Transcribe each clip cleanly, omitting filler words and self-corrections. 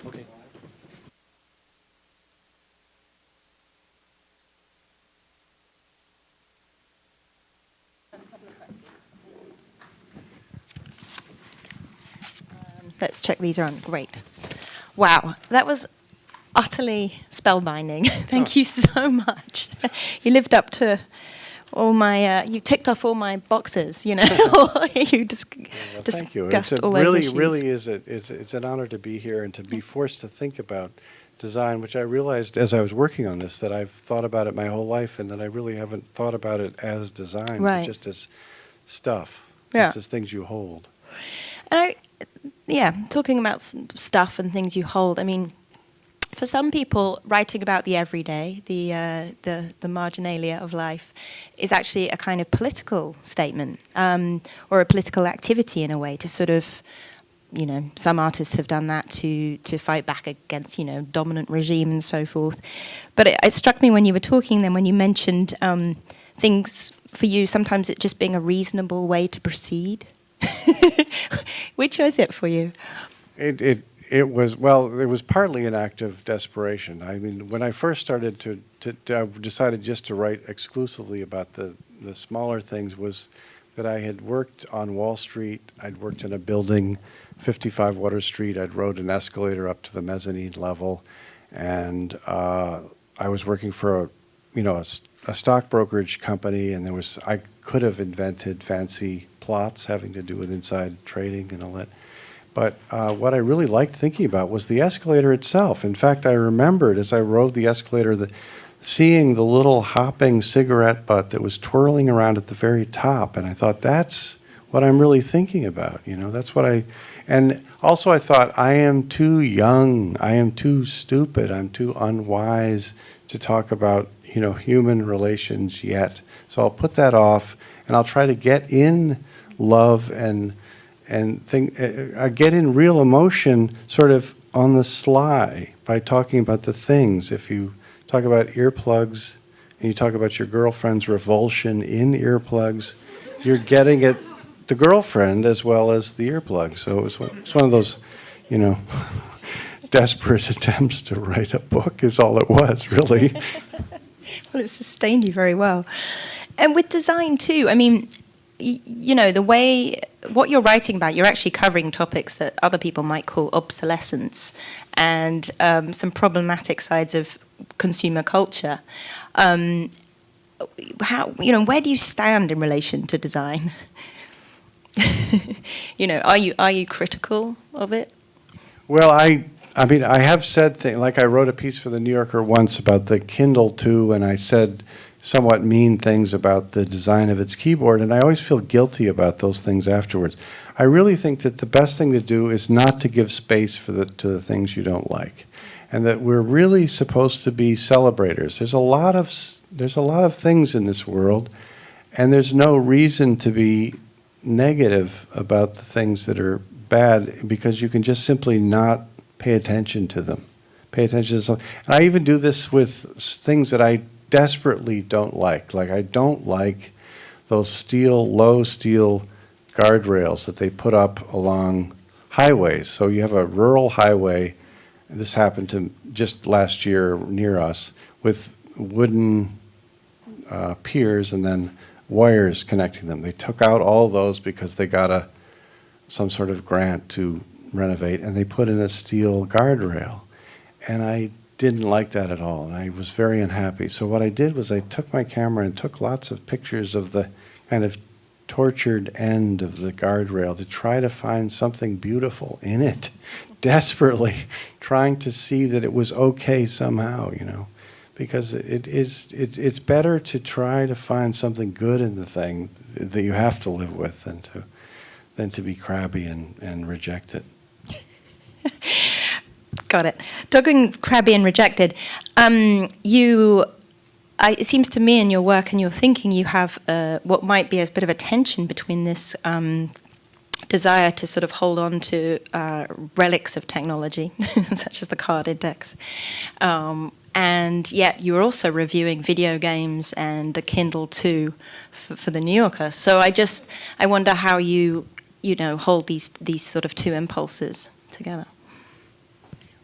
Okay. Let's check these are on. Great. Wow, that was utterly spellbinding. Thank you so much. You lived up to all my, you ticked off all my boxes, you know. You thank you. discussed It's all those issues. really is it's an honor to be here and to be forced to think about design, which I realized as I was working on this that I've thought about it my whole life, and that I really haven't thought about it as design, Right. but just as stuff, Yeah. just as things you hold. And talking about stuff and things you hold, I mean, for some people, writing about the everyday, the marginalia of life, is actually a kind of political statement, or a political activity in a way, to sort of, you know, some artists have done that to fight back against, you know, dominant regime and so forth. But it struck me when you were talking then, when you mentioned things for you, sometimes it just being a reasonable way to proceed. Which was it for you? It was partly an act of desperation. I mean, when I first started I decided just to write exclusively about the smaller things, was that I had worked on Wall Street. I'd worked in a building, 55 Water Street. I'd rode an escalator up to the mezzanine level, and I was working for a stock brokerage company, and I could have invented fancy plots having to do with inside trading and all that. But what I really liked thinking about was the escalator itself. In fact, I remembered as I rode the escalator seeing the little hopping cigarette butt that was twirling around at the very top. And I thought, that's what I'm really thinking about. You know, that's what and also I thought, I am too young. I am too stupid. I'm too unwise to talk about, you know, human relations yet. So I'll put that off, and I'll try to get in love and get in real emotion sort of on the sly by talking about the things. If you talk about earplugs and you talk about your girlfriend's revulsion in earplugs, you're getting at the girlfriend as well as the earplug. So it's one of those, you know, desperate attempts to write a book is all it was, really. Well, it sustained you very well. And with design too, I mean, you know, the way, what you're writing about, you're actually covering topics that other people might call obsolescence and some problematic sides of consumer culture. How, you know, where do you stand in relation to design? You know, are you critical of it? Well, I mean, I have said things, like I wrote a piece for the New Yorker once about the Kindle 2, and I said somewhat mean things about the design of its keyboard, and I always feel guilty about those things afterwards. I really think that the best thing to do is not to give space to the things you don't like, and that we're really supposed to be celebrators. There's a lot of things in this world, and there's no reason to be negative about the things that are bad, because you can just simply not pay attention to them. Pay attention to something. And I even do this with things that I desperately don't like. Like, I don't like those low steel guardrails that they put up along highways. So you have a rural highway, this happened to just last year near us, with wooden piers and then wires connecting them. They took out all those because they got some sort of grant to renovate, and they put in a steel guardrail. And I didn't like that at all, and I was very unhappy. So what I did was I took my camera and took lots of pictures of the kind of tortured end of the guardrail to try to find something beautiful in it, desperately trying to see that it was okay somehow, you know, because it's better to try to find something good in the thing that you have to live with than to be crabby and reject it. Got it. Talking crabby and rejected, it seems to me in your work and your thinking, you have what might be a bit of a tension between this desire to sort of hold on to relics of technology, such as the card index, and yet you're also reviewing video games and the Kindle 2 for the New Yorker. So I wonder how you hold these sort of two impulses together.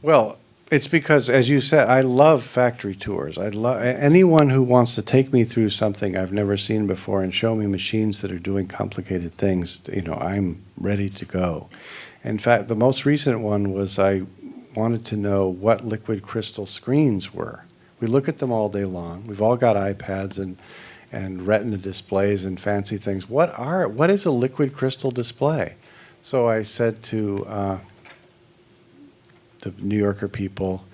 Well, it's because, as you said, I love factory tours. I love anyone who wants to take me through something I've never seen before and show me machines that are doing complicated things. I'm ready to go. In fact, the most recent one was I wanted to know what liquid crystal screens were. We look at them all day long. We've all got iPads and retina displays and fancy things. What is a liquid crystal display? So I said to the New Yorker people,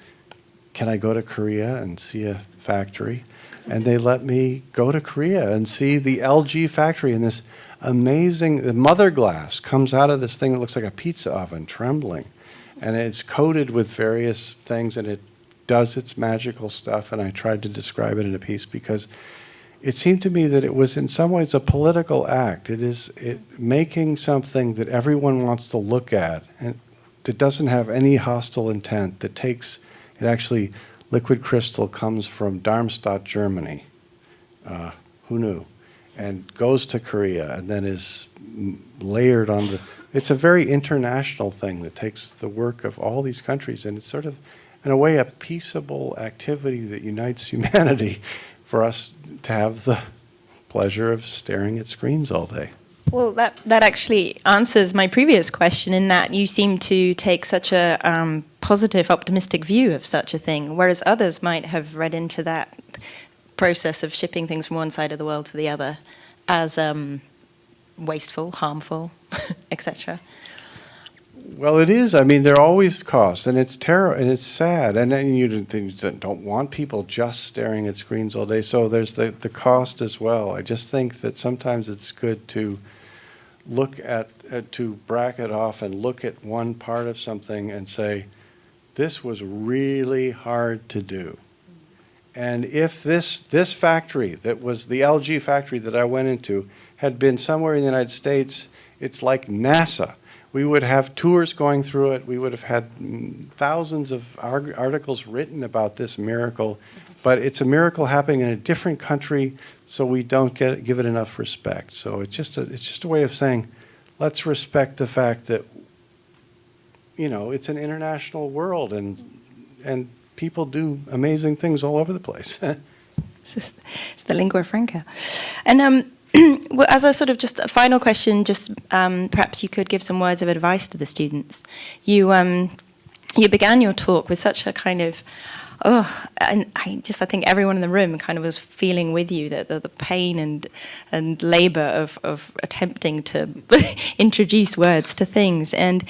can I go to Korea and see a factory? And they let me go to Korea and see the LG factory, and this amazing, the mother glass comes out of this thing that looks like a pizza oven, trembling. And it's coated with various things, and it does its magical stuff, and I tried to describe it in a piece because it seemed to me that it was in some ways a political act. It making something that everyone wants to look at, and that doesn't have any hostile intent, that takes, it actually, liquid crystal comes from Darmstadt, Germany. Who knew? And goes to Korea and then is layered on the, it's a very international thing that takes the work of all these countries, and it's sort of, in a way, a peaceable activity that unites humanity for us to have the pleasure of staring at screens all day. Well, that actually answers my previous question in that you seem to take such a positive, optimistic view of such a thing, whereas others might have read into that process of shipping things from one side of the world to the other as wasteful, harmful, etc. Well, it is. I mean, there are always costs, and it's terrible, and it's sad. And then you don't want people just staring at screens all day. So there's the cost as well. I just think that sometimes it's good to look at, to bracket off and look at one part of something and say, this was really hard to do. And if this factory that was the LG factory that I went into had been somewhere in the United States, it's like NASA. We would have tours going through it. We would have had thousands of articles written about this miracle. But it's a miracle happening in a different country, so we don't give it enough respect. So it's just a way of saying, let's respect the fact that, it's an international world, and people do amazing things all over the place. It's the lingua franca. And well, as a sort of just a final question, just perhaps you could give some words of advice to the students. You began your talk with such a kind of, and I think everyone in the room kind of was feeling with you the pain and labor of attempting to introduce words to things. And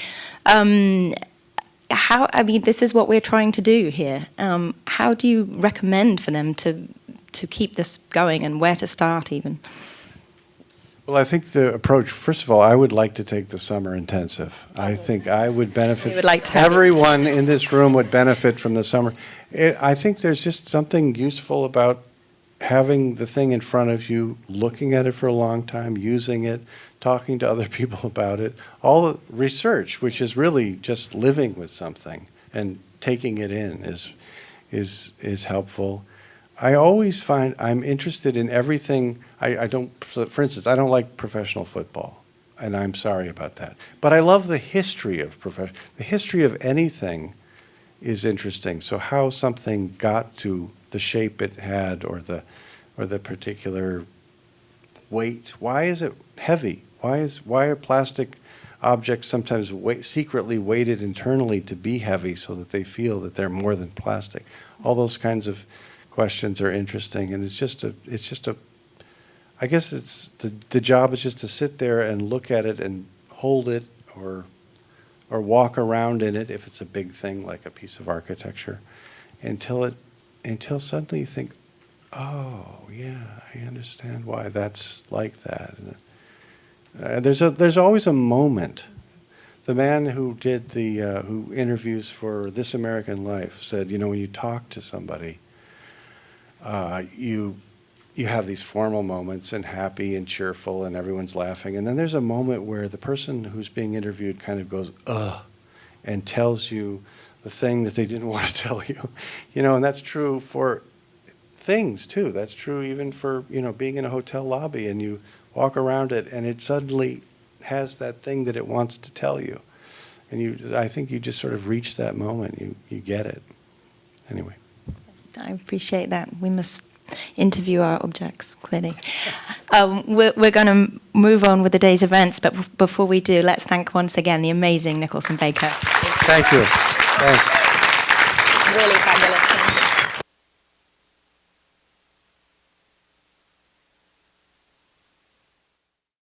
this is what we're trying to do here. How do you recommend for them to keep this going, and where to start even? Well, I think the approach, first of all, I would like to take the summer intensive. I think I would benefit. We would like to. Everyone in this room would benefit from the summer. I think there's just something useful about having the thing in front of you, looking at it for a long time, using it, talking to other people about it. All the research, which is really just living with something and taking it in, is helpful. I always find I'm interested in everything. I don't, for instance, I don't like professional football, and I'm sorry about that. But I love the history of the history of anything is interesting. So how something got to the shape it had, or the particular weight. Why is it heavy? Why are plastic objects sometimes secretly weighted internally to be heavy so that they feel that they're more than plastic? All those kinds of questions are interesting, and I guess it's the job is just to sit there and look at it and hold it, or walk around in it if it's a big thing like a piece of architecture, until suddenly you think, oh yeah, I understand why that's like that. And there's always a moment. The man who did who interviews for This American Life said, when you talk to somebody, you have these formal moments and happy and cheerful and everyone's laughing. And then there's a moment where the person who's being interviewed kind of goes, ugh, and tells you the thing that they didn't want to tell you. And that's true for things too. That's true even for, being in a hotel lobby and you walk around it and it suddenly has that thing that it wants to tell you. And I think you just sort of reach that moment. You get it. Anyway. I appreciate that. We must interview our objects, clearly. We're going to move on with the day's events, but before we do, let's thank once again the amazing Nicholson Baker. Thank you. Thanks. Really fabulous.